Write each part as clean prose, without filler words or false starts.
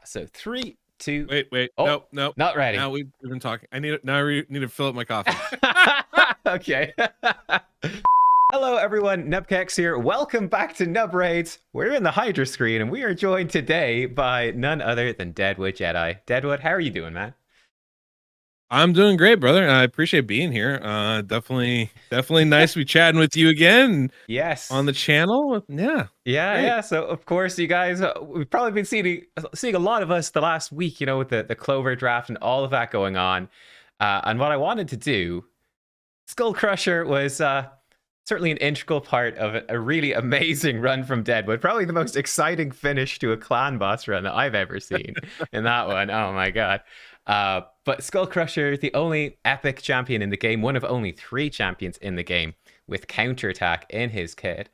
So 3, 2. Wait. Oh, No. not ready. Now we've been talking. I need to fill up my coffee. Okay. Hello, everyone. Nubkeks here. Welcome back to Nub Raids. We're in the Hydra screen, and we are joined today by none other than Deadwood Jedi. Deadwood, how are you doing, man? I'm doing great, brother. I appreciate being here. Definitely nice to be chatting with you again. Yes. On the channel. Yeah. Yeah. So of course, you guys, we've probably been seeing a lot of us the last week, with the Clover draft and all of that going on. And what I wanted to do, Skullcrusher was certainly an integral part of a really amazing run from Deadwood. Probably the most exciting finish to a clan boss run that I've ever seen in that one. Oh my god. But Skullcrusher, the only epic champion in the game, one of only 3 champions in the game with counterattack in his kit.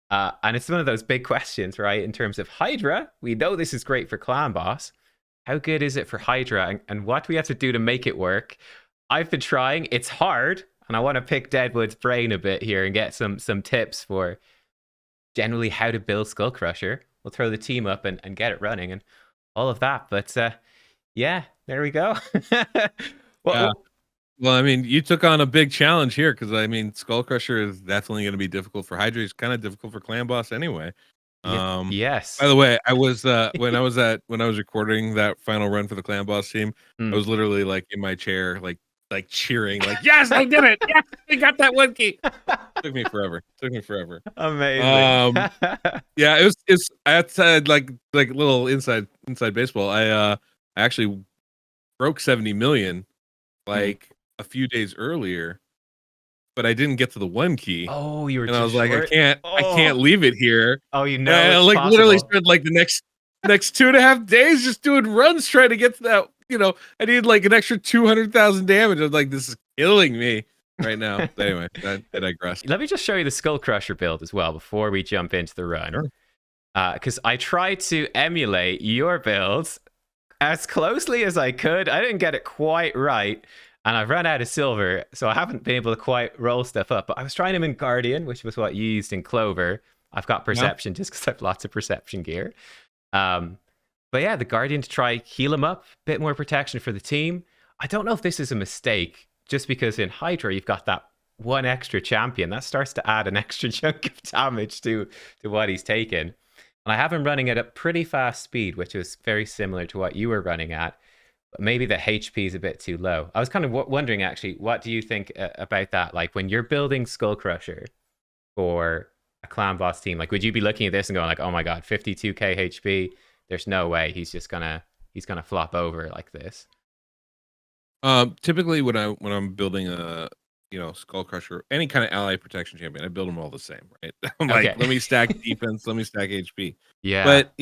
And it's one of those big questions, right? In terms of Hydra, we know this is great for clan boss. How good is it for Hydra, and what do we have to do to make it work? I've been trying. It's hard, and I want to pick Deadwood's brain a bit here and get some tips for generally how to build Skullcrusher. We'll throw the team up and get it running and all of that. But yeah, there we go. Well, I mean, you took on a big challenge here because I mean, Skullcrusher is definitely going to be difficult for Hydra. It's kind of difficult for clan boss anyway. Yes. By the way, I was when I was recording that final run for the clan boss team, I was literally like in my chair, like cheering, like, yes, I did it! Yes, I got that one key. Took me forever. Amazing. Yeah, it's I had like little inside baseball. I actually broke 70 million like a few days earlier, but I didn't get to the 1 key. Oh, you were and I was short? like, I can't leave it here. Oh, it's like possible. Literally spent like the next 2.5 days just doing runs trying to get to that. I need like an extra 200,000 damage. I was like, this is killing me right now. But anyway, I digress. Let me just show you the Skullcrusher build as well before we jump into the run. Sure. Because I tried to emulate your builds as closely as I could. I didn't get it quite right, and I've run out of silver, so I haven't been able to quite roll stuff up. But I was trying him in Guardian, which was what you used in Clover. I've got Perception just because I have lots of Perception gear. But yeah, the Guardian to try heal him up, a bit more protection for the team. I don't know if this is a mistake, just because in Hydra you've got that one extra champion. That starts to add an extra chunk of damage to what he's taken. And I have him running at a pretty fast speed, which is very similar to what you were running at. But maybe the HP is a bit too low. I was kind of wondering, actually, what do you think about that? Like, when you're building Skullcrusher for a clan boss team, like, would you be looking at this and going like, oh my god, 52k HP? There's no way he's gonna flop over like this. Typically when I'm building a Skullcrusher, any kind of ally protection champion, I build them all the same, right? I'm like, let me stack defense, let me stack HP. Yeah. But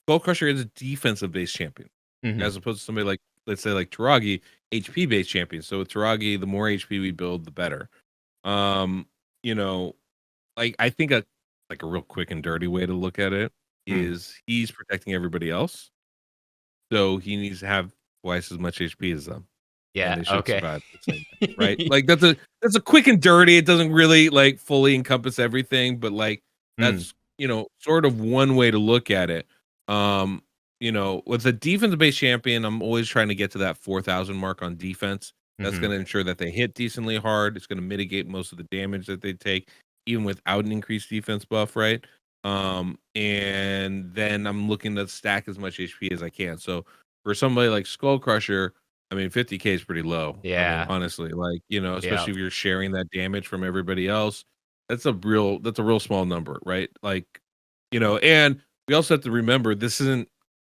Skullcrusher is a defensive based champion, as opposed to somebody like, let's say, like Taragi, HP based champion. So with Taragi, the more HP we build, the better. Like I think a real quick and dirty way to look at it is he's protecting everybody else, so he needs to have twice as much HP as them. Yeah. They should Okay. survive the same thing, right? Like that's a quick and dirty. It doesn't really like fully encompass everything, but like that's sort of one way to look at it. With a defensive based champion, I'm always trying to get to that 4,000 mark on defense. That's going to ensure that they hit decently hard. It's going to mitigate most of the damage that they take, even without an increased defense buff, right? And then I'm looking to stack as much HP as I can. So for somebody like Skullcrusher, I mean, 50k is pretty low. Yeah. I mean, honestly, like, especially if you're sharing that damage from everybody else, that's a real small number, right? Like, and we also have to remember this isn't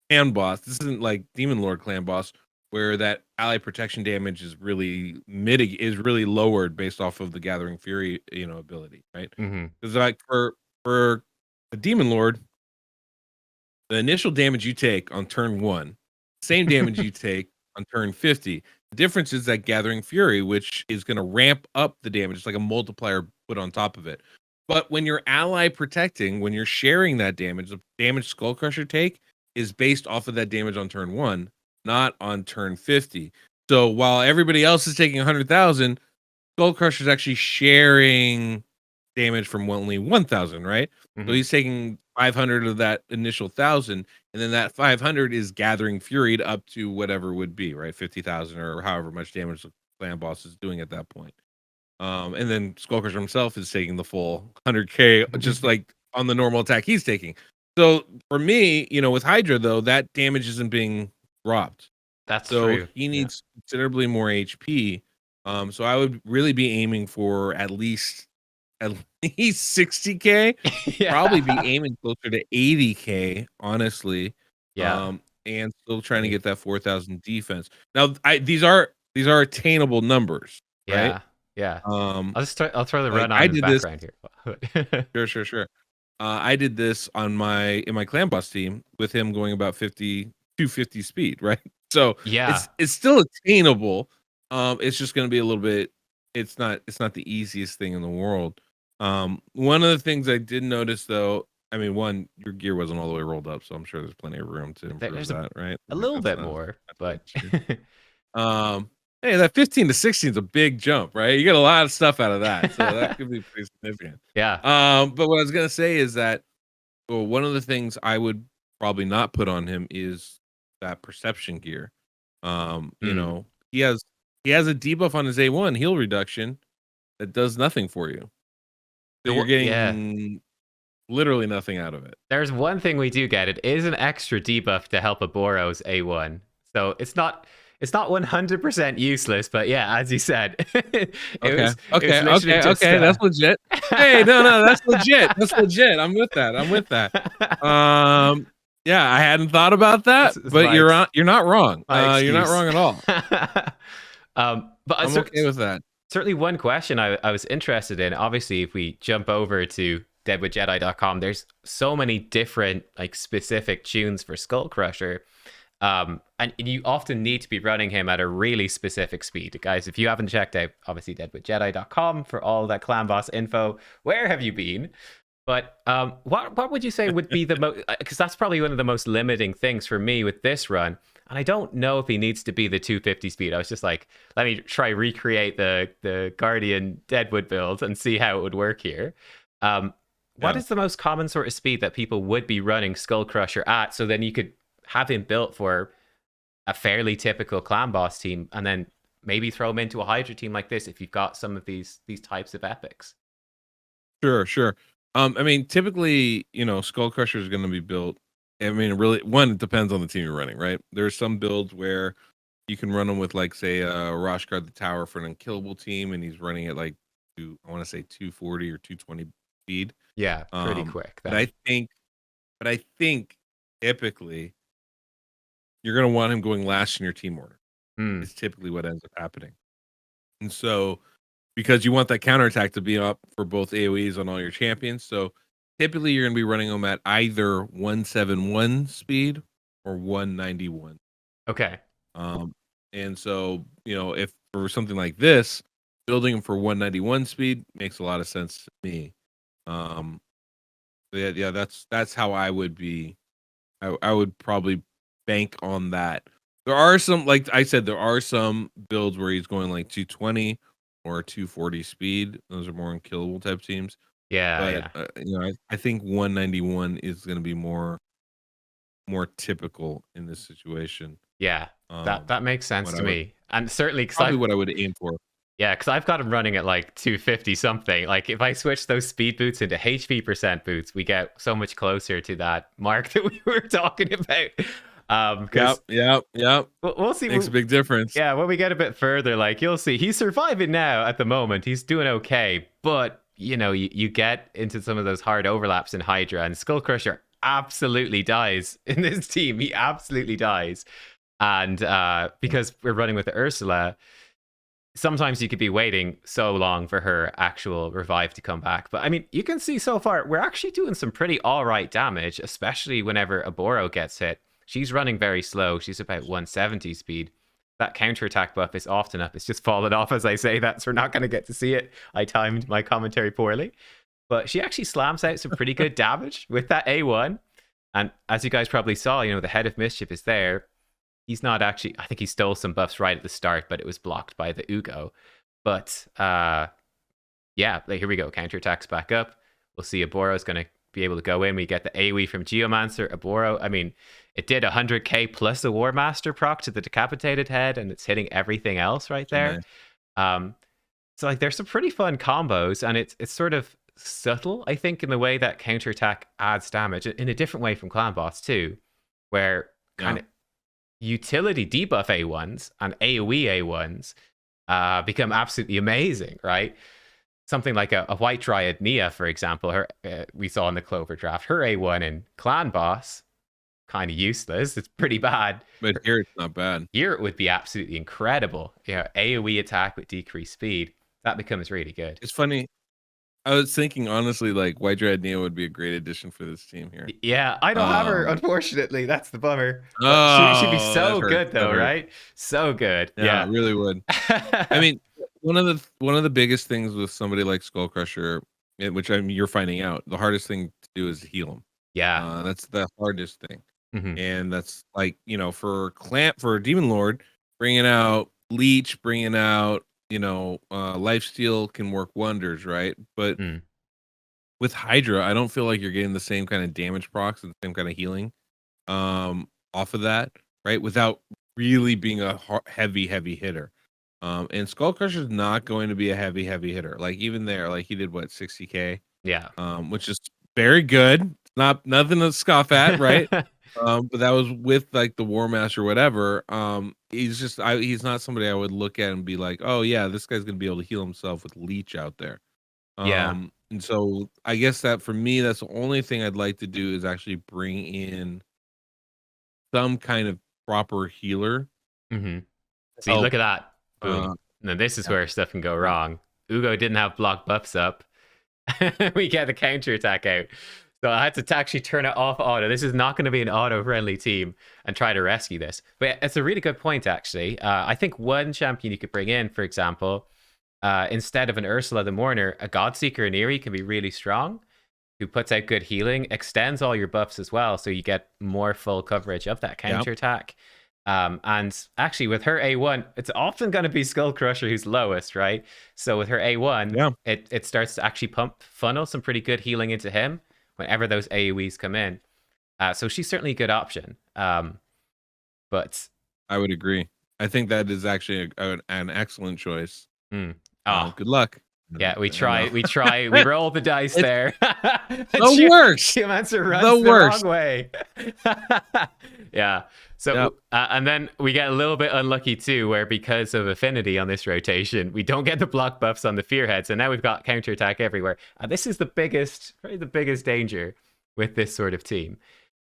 clan boss. This isn't like Demon Lord clan boss, where that ally protection damage is really lowered based off of the Gathering Fury, ability, right? Because like for the Demon Lord, the initial damage you take on turn 1, same damage you take on turn 50. The difference is that Gathering Fury, which is going to ramp up the damage. It's like a multiplier put on top of it. But when you're ally protecting, when you're sharing that damage, the damage Skullcrusher take is based off of that damage on turn 1, not on turn 50. So while everybody else is taking 100,000, Skullcrusher is actually sharing damage from only 1,000, right? So he's taking 500 of that initial 1,000. and then that 500 is gathering Furied up to whatever would be, right? 50,000 or however much damage the clan boss is doing at that point. And then Skullcrusher himself is taking the full 100k, just like on the normal attack he's taking. So for me, with Hydra though, that damage isn't being dropped. That's so true. he needs considerably more HP. So I would really be aiming for at least 60k. Probably be aiming closer to 80k, honestly. And still trying to get that 4,000 defense. Now, these are attainable numbers, right? Yeah. I'll throw the like, run on in the background here. Sure. I did this in my clan boss team with him going about 250 speed, right? So it's still attainable. It's just going to be a little bit. It's not the easiest thing in the world. One of the things I did notice though, I mean, one, your gear wasn't all the way rolled up, so I'm sure there's plenty of room to improve that, right? A little bit more, but hey, that 15 to 16 is a big jump, right? You get a lot of stuff out of that, so that could be pretty significant. But what I was gonna say is that, well, one of the things I would probably not put on him is that perception gear. You know, he has a debuff on his A1 heal reduction that does nothing for you. So you're getting literally nothing out of it. There's one thing we do get. It is an extra debuff to help Oboro's A1. So it's not 100% useless, but yeah, as you said. Okay, that's legit. Hey, no, that's legit. That's legit. I'm with that. Yeah, I hadn't thought about that, but you're not wrong. You're not wrong at all. But I'm okay with that. Certainly one question I was interested in, obviously, if we jump over to deadwithjedi.com, there's so many different specific tunes for Skullcrusher. And you often need to be running him at a really specific speed. Guys, if you haven't checked out, obviously, deadwithjedi.com for all that clan boss info, where have you been? But what would you say would be the most, because that's probably one of the most limiting things for me with this run. And I don't know if he needs to be the 250 speed. I was just like, let me try recreate the Guardian Deadwood build and see how it would work here. What is the most common sort of speed that people would be running Skullcrusher at? So then you could have him built for a fairly typical clan boss team, and then maybe throw him into a Hydra team like this if you've got some of these types of epics. Sure. I mean, typically, Skullcrusher is going to be built. I mean, really, it depends on the team you're running, right? There's some builds where you can run them with, like, say, Roshguard the Tower for an unkillable team, and he's running at like I want to say 240 or 220 speed. Yeah, pretty quick. But I think typically you're going to want him going last in your team order. It's typically what ends up happening. And so, because you want that counterattack to be up for both AoEs on all your champions, so typically you're going to be running them at either 171 speed or 191. Okay. And so, if for something like this, building them for 191 speed makes a lot of sense to me. Yeah, that's how I would be. I would probably bank on that. There are some, like I said, there are some builds where he's going like 220 or 240 speed. Those are more unkillable type teams. Yeah. I think 191 is going to be more typical in this situation. Yeah, that makes sense to me, and certainly probably what I would aim for. Yeah, because I've got him running at like 250 something. Like if I switch those speed boots into HP percent boots, we get so much closer to that mark that we were talking about. Yep. We'll see. Makes a big difference. Yeah, when we get a bit further, like you'll see, he's surviving now at the moment. He's doing okay, but you get into some of those hard overlaps in Hydra, and Skullcrusher absolutely dies in this team. He absolutely dies, and because we're running with the Ursala, sometimes you could be waiting so long for her actual revive to come back. But I mean, you can see so far we're actually doing some pretty all right damage, especially whenever Oboro gets hit. She's running very slow. She's about 170 speed. That counterattack buff is often up. It's just fallen off as I say that, so we're not going to get to see it. I timed my commentary poorly. But she actually slams out some pretty good damage with that A1. And as you guys probably saw, the head of mischief is there. He's not actually... I think he stole some buffs right at the start, but it was blocked by the Uugo. But, yeah, here we go. Counterattack's back up. We'll see Oboro's going to be able to go in. We get the AoE from Geomancer, Oboro. I mean, it did 100k plus a War Master proc to the decapitated head, and it's hitting everything else right there. Nice. So like there's some pretty fun combos, and it's sort of subtle, I think, in the way that counterattack adds damage in a different way from clan boss too, where kind of utility debuff A1s and AoE A1s become absolutely amazing, right? Something like a White Dryad Nia, for example, her we saw in the Clover draft, her A1 in clan boss, kind of useless. It's pretty bad. But here it's not bad. Here it would be absolutely incredible. AoE attack with decreased speed. That becomes really good. It's funny. I was thinking, honestly, like White Dryad Nia would be a great addition for this team here. Yeah, I don't have her, unfortunately. That's the bummer. She'd be so good, though, right? So good. Yeah, it really would. I mean, one of the biggest things with somebody like Skullcrusher, which you're finding out, the hardest thing to do is heal him. Yeah, that's the hardest thing. And that's like, for Demon Lord, bringing out leech, bringing out lifesteal can work wonders, right? But with Hydra, I don't feel like you're getting the same kind of damage procs and the same kind of healing off of that, right? Without really being a heavy hitter. And Skullcrusher is not going to be a heavy hitter. Like even there, like he did what, 60k? Yeah. Which is very good. Nothing to scoff at, right? But that was with like the War Master or whatever. He's not somebody I would look at and be like, oh yeah, this guy's gonna be able to heal himself with leech out there. And so I guess that for me, that's the only thing I'd like to do is actually bring in some kind of proper healer. See, look at that. Boom. Now this is where stuff can go wrong. Uugo didn't have block buffs up. We get the counterattack out. So I had to actually turn it off auto. This is not going to be an auto-friendly team and try to rescue this. But it's a really good point, actually. I think one champion you could bring in, for example, instead of an Ursala the Mourner, a Godseeker and Eerie can be really strong, who puts out good healing, extends all your buffs as well, so you get more full coverage of that counterattack. And actually, with her A1, it's often going to be Skullcrusher who's lowest, right? So with her A1, it starts to actually funnel some pretty good healing into him whenever those AoEs come in. So she's certainly a good option. But I would agree. I think that is actually an excellent choice. Good luck. Yeah, we roll the dice there. The worst. Geomancer runs the wrong way. Yeah. So, and then we get a little bit unlucky too, where because of affinity on this rotation, we don't get the block buffs on the Fearhead. So now we've got counterattack everywhere. And this is probably the biggest danger with this sort of team.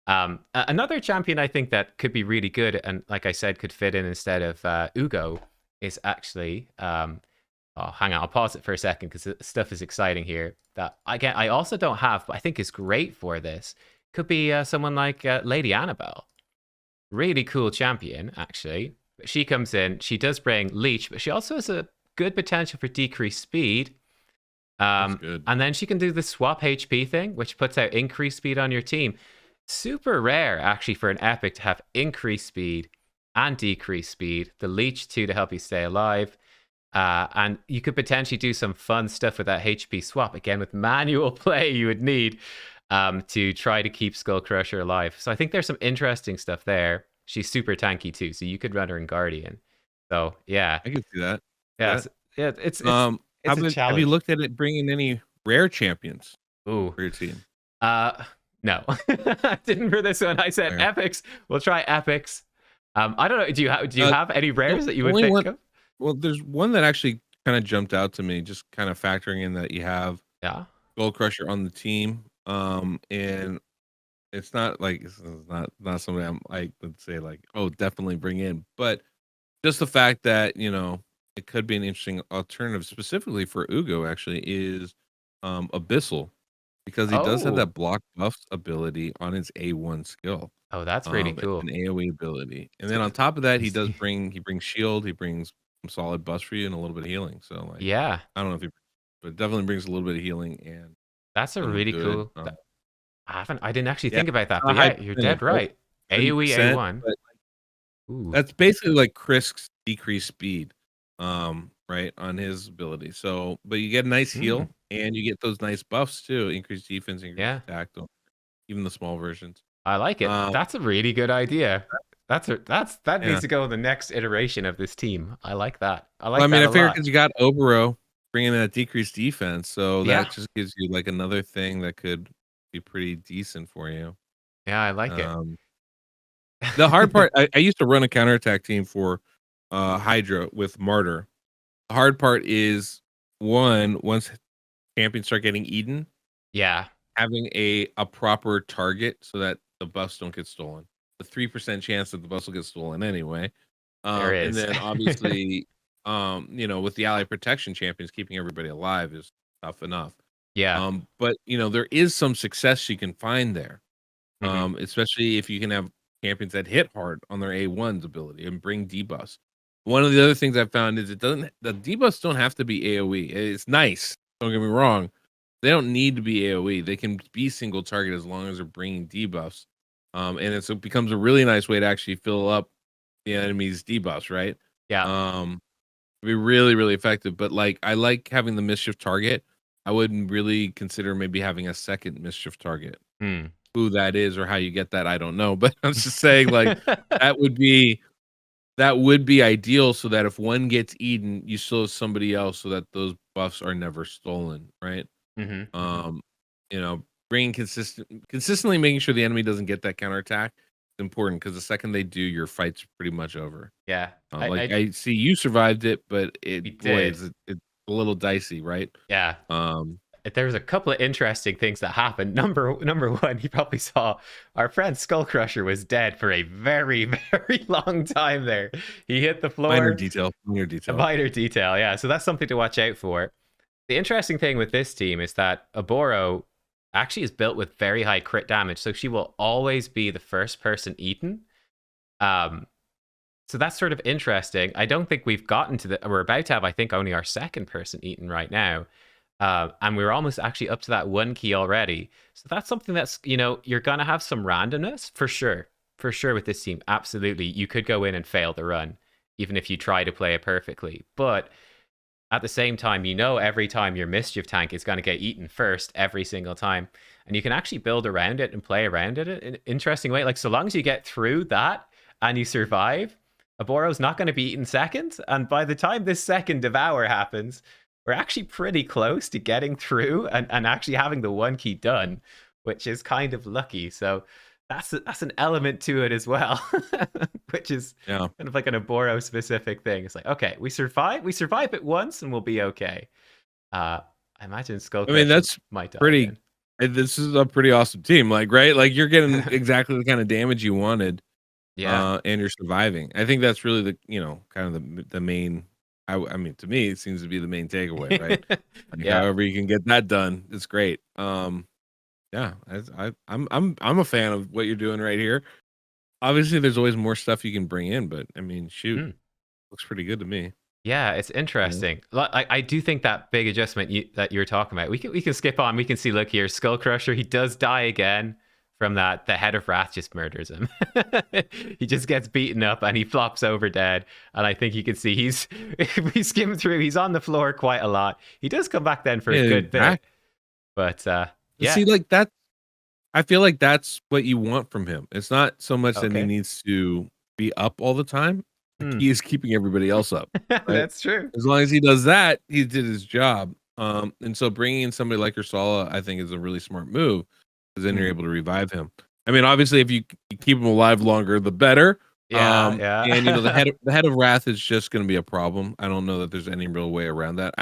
Another champion I think that could be really good, and like I said, could fit in instead of Uugo, is actually... oh, hang on, I'll pause it for a second because stuff is exciting here. That again, I also don't have, but I think is great for this. Could be someone like Lady Annabelle. Really cool champion, actually. She comes in, she does bring leech, but she also has a good potential for decreased speed. And then she can do the swap HP thing, which puts out increased speed on your team. Super rare, actually, for an epic to have increased speed and decreased speed. The leech too to help you stay alive. And you could potentially do some fun stuff with that HP swap. Again, with manual play you would need to try to keep Skullcrusher alive. So I think there's some interesting stuff there. She's super tanky too, so you could run her in Guardian. So yeah, I can see that. It's a challenge. Have you looked at it bringing any rare champions for your team? No, I didn't for this one. I said epics. We'll try epics. I don't know. Do you have any rares that you would think of? Well, there's one that actually kind of jumped out to me, just kind of factoring in that you have Skullcrusher on the team. And it's not like it's not somebody I'm like would say like, oh, definitely bring in, but just the fact that it could be an interesting alternative specifically for Uugo actually is Abyssal, because he does have that block buffs ability on his A1 skill. Oh, that's really cool. An AoE ability. And then on top of that, he brings shield, he brings some solid buffs for you and a little bit of healing. So like I don't know if but it definitely brings a little bit of healing, and that's a really cool I didn't actually think about that, but yeah, you're dead right. AoE A1. That's basically like Krisk's decreased speed. right, on his ability. So, but you get a nice heal and you get those nice buffs too, increased defense, increased attack, even the small versions. I like it. That's a really good idea. That needs Yeah. to go in the next iteration of this team. I like that. I like Well, I mean, that I a figure lot. because you got Oboro bringing that decreased defense, so Yeah. that just gives you like another thing that could be pretty decent for you. Yeah, I like it. The hard part, I used to run a counterattack team for Hydra with Martyr. The hard part is once champions start getting eaten, Yeah. having a proper target so that the buffs don't get stolen. The 3% chance that the buffs will get stolen anyway. There And is. then obviously, with the ally protection champions, keeping everybody alive is tough enough. Yeah. But there is some success you can find there. Mhm. Especially if you can have champions that hit hard on their A1's ability and bring debuffs. One of the other things I found is the debuffs don't have to be AoE. It's nice. Don't get me wrong. They don't need to be AoE. They can be single target as long as they're bringing debuffs. And it becomes a really nice way to actually fill up the enemy's debuffs, right? Yeah. Be really, really effective. But like, I like having the mischief target. I wouldn't really consider maybe having a second mischief target. Hmm. Who that is or how you get that, I don't know. But I'm just saying, like, that would be ideal so that if one gets eaten, you still have somebody else so that those buffs are never stolen, right? Mhm. Um, bringing consistently making sure the enemy doesn't get that counterattack is important because the second they do, your fight's pretty much over. Yeah. I see you survived it, but We it's did. a little dicey, right? Yeah. Um, There's a couple of interesting things that happened. Number one, you probably saw our friend Skullcrusher was dead for a very, very long time there. He hit the floor. minor detail. A minor detail, yeah. So that's something to watch out for. The interesting thing with this team is that Oboro actually is built with very high crit damage, so she will always be the first person eaten. So that's sort of interesting. I don't think we've gotten to we're about to have, I think, only our second person eaten right now. And we're almost actually up to that 1 key already. So that's something that's, you're going to have some randomness for sure. For sure with this team. Absolutely. You could go in and fail the run, even if you try to play it perfectly. But at the same time, every time your mischief tank is going to get eaten first every single time. And you can actually build around it and play around it in an interesting way. Like, so long as you get through that and you survive, Oboro's not going to be eaten second. And by the time this second devour happens, we're actually pretty close to getting through and actually having the 1 key done, which is kind of lucky. So that's an element to it as well, which is kind of like an Oboro specific thing. It's like, okay, we survive it once and we'll be okay. I imagine Skullcrusher that's might die pretty again. This is a pretty awesome team, like, right? Like, you're getting exactly the kind of damage you wanted. Yeah. And you're surviving. I think that's really the, kind of the main. I mean, to me, it seems to be the main takeaway, right? Like, Yeah. however you can get that done, it's great. Yeah, I'm a fan of what you're doing right here. Obviously, there's always more stuff you can bring in, but I mean, shoot, looks pretty good to me. Yeah, it's interesting. I do think that big adjustment that you're talking about, we can skip on. We can see, look here, Skullcrusher, he does die again from that. The head of Wrath just murders him. He just gets beaten up and he flops over dead. And I think you can see if we skim through, he's on the floor quite a lot. He does come back then for a good bit. But yeah. See, like that, I feel like that's what you want from him. It's not so much that he needs to be up all the time. The key is keeping everybody else up. Right? That's true. As long as he does that, he did his job. And so bringing in somebody like Ursala, I think, is a really smart move because then you're able to revive him. I mean, obviously, if you keep him alive longer, the better. Yeah. And the head of Wrath is just going to be a problem. I don't know that there's any real way around that.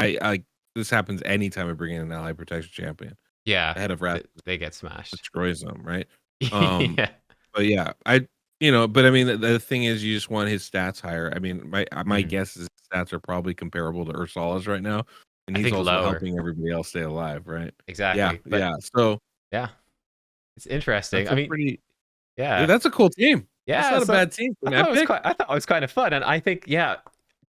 This happens anytime I bring in an ally protection champion. Yeah, the head of Wrath they get smashed, destroys them, right? Yeah. But yeah, but I mean, the thing is, you just want his stats higher. I mean, my guess is his stats are probably comparable to Ursala's right now, and he's also lower. helping everybody else stay alive, right? Exactly. Yeah. So yeah, it's interesting. I mean, yeah, that's a cool team. Yeah, that's not a bad team. I thought it was kind of fun, and I think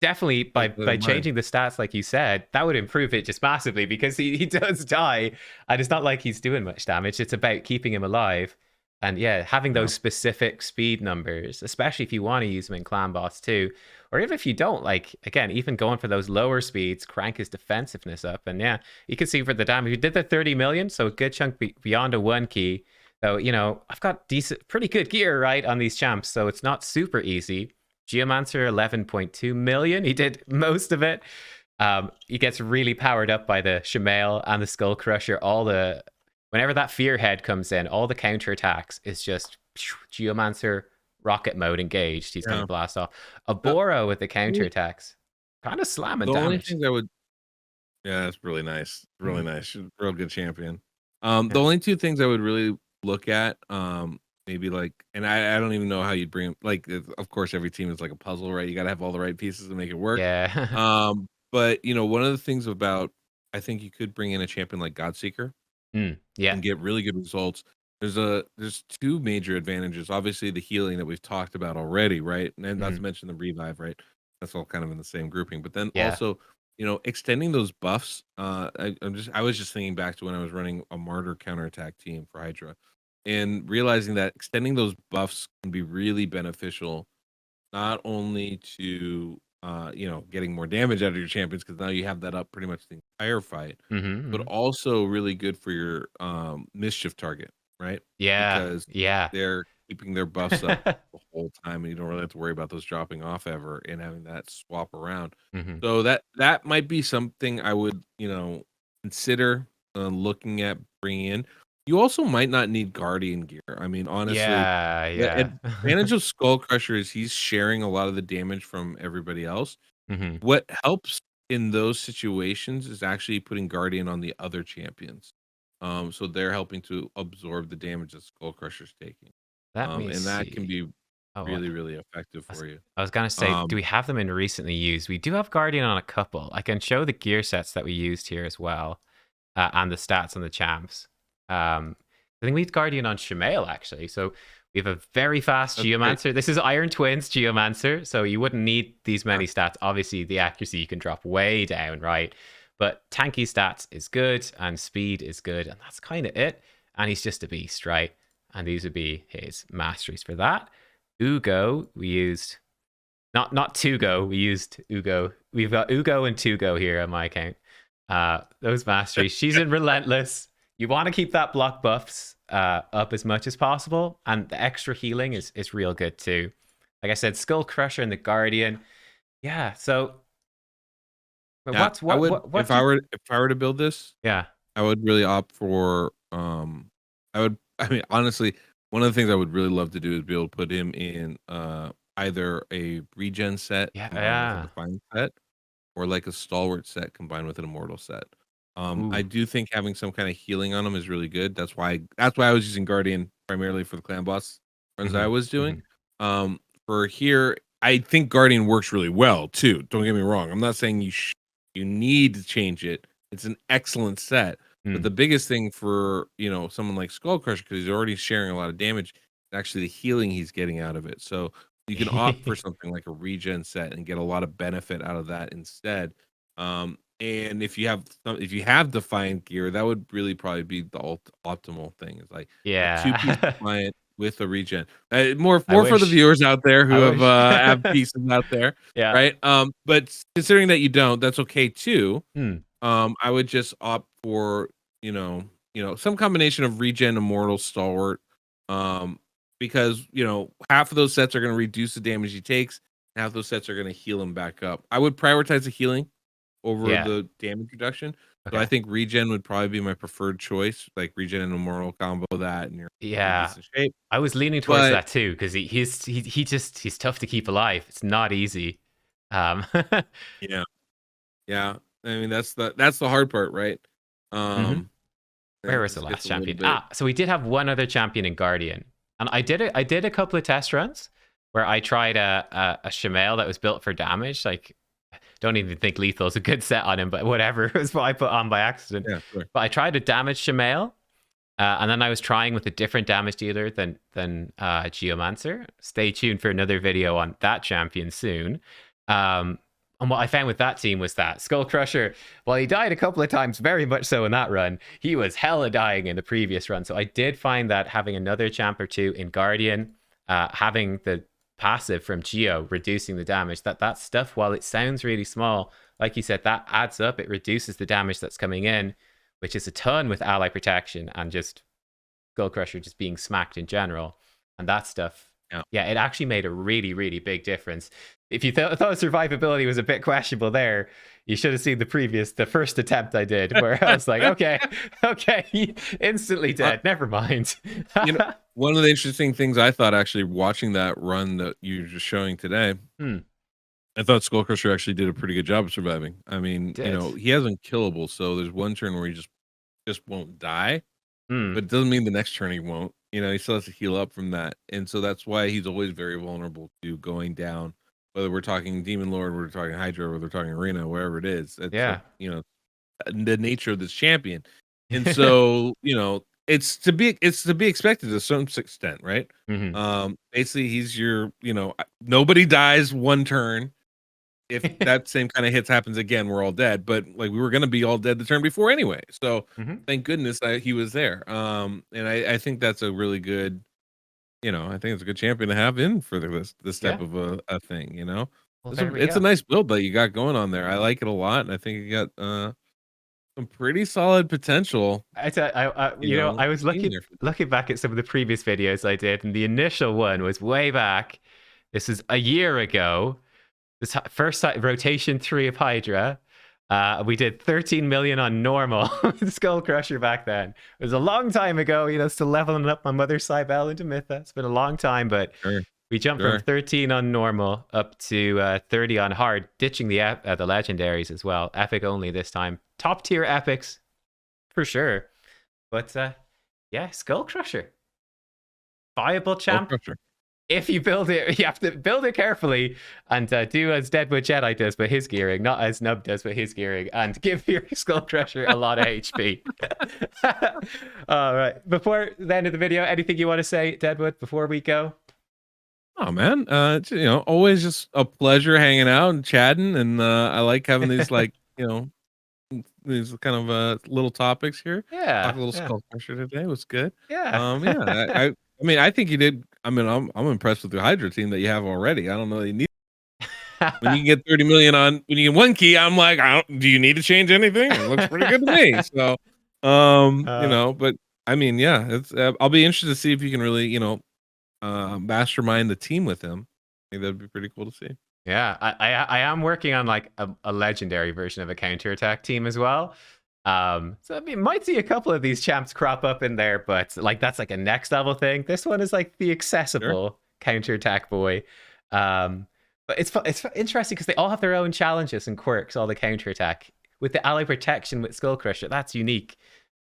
definitely by changing the stats, like you said, that would improve it just massively because he does die, and it's not like he's doing much damage. It's about keeping him alive. And yeah, having Yeah. those specific speed numbers, especially if you want to use them in clan boss too, or even if you don't, like, again, even going for those lower speeds, crank his defensiveness up. And yeah, you can see for the damage, we did the 30 million, so a good chunk beyond a 1 key. So, you know, I've got pretty good gear, right, on these champs, so it's not super easy. Geomancer, 11.2 million. He did most of it. He gets really powered up by the Shamael and the Skullcrusher. Whenever that fear head comes in, all the counter attacks is just Geomancer rocket mode engaged. He's going to blast off. Oboro with the counter attacks, kind of slamming The only damage. things I would, yeah, that's really nice, really nice, real good champion. The Yeah. only two things I would really look at, maybe like, and I don't even know how you'd bring 'em, like, of course, every team is like a puzzle, right? You got to have all the right pieces to make it work. Yeah. But you know, one of the things about, I think you could bring in a champion like Godseeker Yeah. and get really good results. There's two major advantages. Obviously, the healing that we've talked about already, right? And not to mention the revive, right? That's all kind of in the same grouping. But then Yeah. also, you know, extending those buffs. I was just thinking back to when I was running a martyr counterattack team for Hydra, and realizing that extending those buffs can be really beneficial, not only to you know, getting more damage out of your champions because now you have that up pretty much the entire fight, but also really good for your mischief target, right? Yeah. Because Yeah. they're keeping their buffs up the whole time, and you don't really have to worry about those dropping off ever and having that swap around. So that might be something I would, you know, consider looking at bringing in. You also might not need guardian gear. I mean, honestly, Yeah. the Yeah. advantage of Skullcrusher is he's sharing a lot of the damage from everybody else. hmm What helps in those situations is actually putting Guardian on the other champions. So they're helping to absorb the damage that Skullcrusher's taking. Let me And that can see. be Oh, really, really effective I was, for you. I was gonna say, do Um, we have them in recently used? We do have Guardian on a couple. I can show the gear sets that we used here as well, and the stats on the champs. I think we have Guardian on Shamael actually. So we have a very fast that's great. Geomancer. This is Iron Twins Geomancer, so you wouldn't need these Yeah, many stats. Obviously, the accuracy you can drop way down, right? But tanky stats is good, and speed is good, and that's kind of it. And he's just a beast, right? And these would be his masteries for that. Uugo, we used not Tugo, we used Uugo. We've got Uugo and Tugo here on my account. Those masteries. She's in Relentless. You want to keep that block buffs up as much as possible, and the extra healing is real good too. Like I said, Skullcrusher and the Guardian. Yeah. So, but yeah. what's I what would, what what do you? if I were to build this, Yeah. I would really opt for I would, I mean, honestly, one of the things I would really love to do is be able to put him in either a regen set Yeah. combined with a Yeah. defiant set, or like a stalwart set combined with an immortal set. I Ooh. do think having some kind of healing on him is really good. That's why I was using Guardian primarily for the clan boss runs that I hmm was doing. hmm For here, I think Guardian works really well too. Don't get me wrong. I'm not saying you need to change it. It's an excellent set. But the biggest thing for, you know, someone like Skullcrusher, because he's already sharing a lot of damage, is actually the healing he's getting out of it. So you can opt for something like a regen set and get a lot of benefit out of that instead. And if you have defiant gear, that would really probably be the optimal thing. Is like a two-piece yeah. defiant with a regen. I More for the wish. viewers out there who I wish. have pieces out there, yeah. right? But considering that you don't, that's okay too. Hmm. I would just opt for, some combination of regen, immortal, stalwart, um, because half of those sets are going to reduce the damage he takes, and half those sets are going to heal him back up. I would prioritize the healing over Yeah. the damage reduction. So I Okay. think regen would probably be my preferred choice, like regen and immortal combo that, and you're in Yeah. decent shape. I was leaning towards But that too because he's tough to keep alive. It's not easy. Um, yeah, yeah. I mean that's the hard part, right? mhm. Um, Where it was the just gets last a little champion? bit. So we did have one other champion in Guardian, and I did a couple of test runs where I tried a Shamael that was built for damage. Like, don't even think lethal is a good set on him, but whatever is what I put on by accident. Yeah, sure. But I tried a damage Shamael, and then I was trying with a different damage dealer than Geomancer. Stay tuned for another video on that champion soon. Um, And what I found with that team was that Skullcrusher, while he died a couple of times, very much so in that run, he was hella dying in the previous run. So I did find that having another champ or two in Guardian, having the passive from Geo reducing the damage, that stuff, while it sounds really small, like you said, that adds up. It reduces the damage that's coming in, which is a ton with ally protection and just Skullcrusher just being smacked in general. And that stuff, yeah, it actually made a really, really big difference. If you thought survivability was a bit questionable there, you should have seen the first attempt I did, where I was like, okay, instantly dead. Never mind. One of the interesting things I thought actually watching that run that you were just showing today, I thought Skullcrusher actually did a pretty good job of surviving. I mean, he has unkillable, so there's one turn where he just won't die, but it doesn't mean the next turn he won't. He still has to heal up from that, and so that's why he's always very vulnerable to going down. Whether we're talking Demon Lord, we're talking Hydra, whether we're talking Arena, wherever it is. It's the nature of this champion. And so, it's to be expected to a certain extent, right? Basically he's your, nobody dies one turn. If that same kind of hits happens again, we're all dead. But like we were gonna be all dead the turn before anyway. So thank goodness he was there. And I think that's a really good, I think it's a good champion to have in for this type of a thing, Well, it's a nice build that you got going on there. I like it a lot, and I think you got some pretty solid potential. I was looking back at some of the previous videos I did, and the initial one was way back. This is a year ago. This first rotation 3 of Hydra. We did 13 million on normal Skullcrusher back then. It was a long time ago, still leveling up my mother Cybele into Mytha. It's been a long time, but we jumped from 13 on normal up to 30 on hard, ditching the legendaries as well. Epic only this time. Top tier epics for sure. But Skullcrusher. Viable champ. Skullcrusher. If you build it, you have to build it carefully and do as Deadwood Jedi does with his gearing, not as Nub does with his gearing, and give your Skullcrusher a lot of HP. All right. Before the end of the video, anything you want to say, Deadwood, before we go? Oh man, always just a pleasure hanging out and chatting, and I like having these these kind of little topics here. Yeah, talk a little Skullcrusher today was good. Yeah, I mean, I think you did. I mean, I'm impressed with the Hydra team that you have already. I don't know that you need. When you can get 30 million when you get 1 key, I'm like, do you need to change anything? It looks pretty good to me. So, but I mean, it's. I'll be interested to see if you can really, mastermind the team with him. I think that'd be pretty cool to see. Yeah, I am working on like a legendary version of a counterattack team as well. So I mean, might see a couple of these champs crop up in there, but like that's like a next level thing. This one is like the accessible counterattack boy. But it's interesting because they all have their own challenges and quirks. All the counterattack with the ally protection with Skullcrusher, that's unique.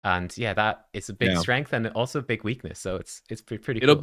And that is a big strength and also a big weakness. So it's pretty cool. It'll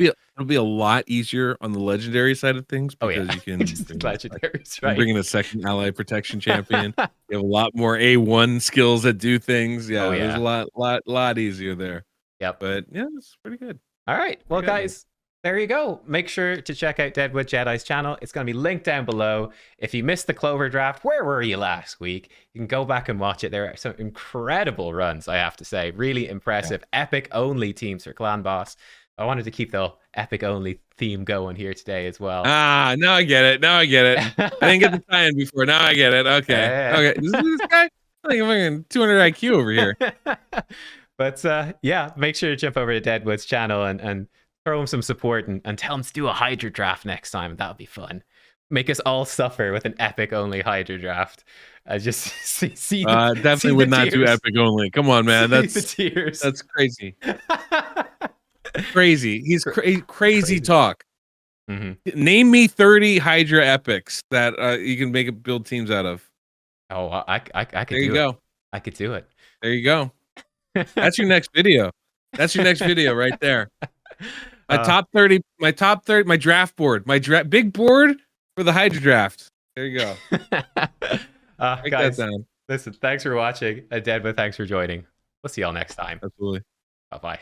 be a lot easier on the legendary side of things because you can legendaries, right? Bring in a second ally protection champion. You have a lot more A1 skills that do things. There's a lot easier there. Yep. But it's pretty good. All right. Well, guys, there you go. Make sure to check out Deadwood Jedi's channel. It's going to be linked down below. If you missed the Clover draft, where were you last week? You can go back and watch it. There are some incredible runs, I have to say. Really impressive. Epic only teams for Clan Boss. I wanted to keep the epic only theme going here today as well. Now I get it. I didn't get the tie-in before. Now I get it. Okay. Okay. This guy, I think I'm 200 IQ over here. But make sure to jump over to Deadwood's channel and throw him some support and tell him to do a Hydra draft next time. That would be fun. Make us all suffer with an epic only Hydra draft. Just see definitely would not do epic only. Come on, man. That's the tears. That's crazy. Crazy. He's crazy talk. Name me 30 Hydra epics that you can build teams out of. Oh, I could. There you go. I could do it. There you go. That's your next video. That's your next video right there. My top 30, my draft board, big board for the Hydra draft. There you go. Guys, listen, thanks for watching. Deadwood, thanks for joining. We'll see y'all next time. Absolutely. Bye-bye.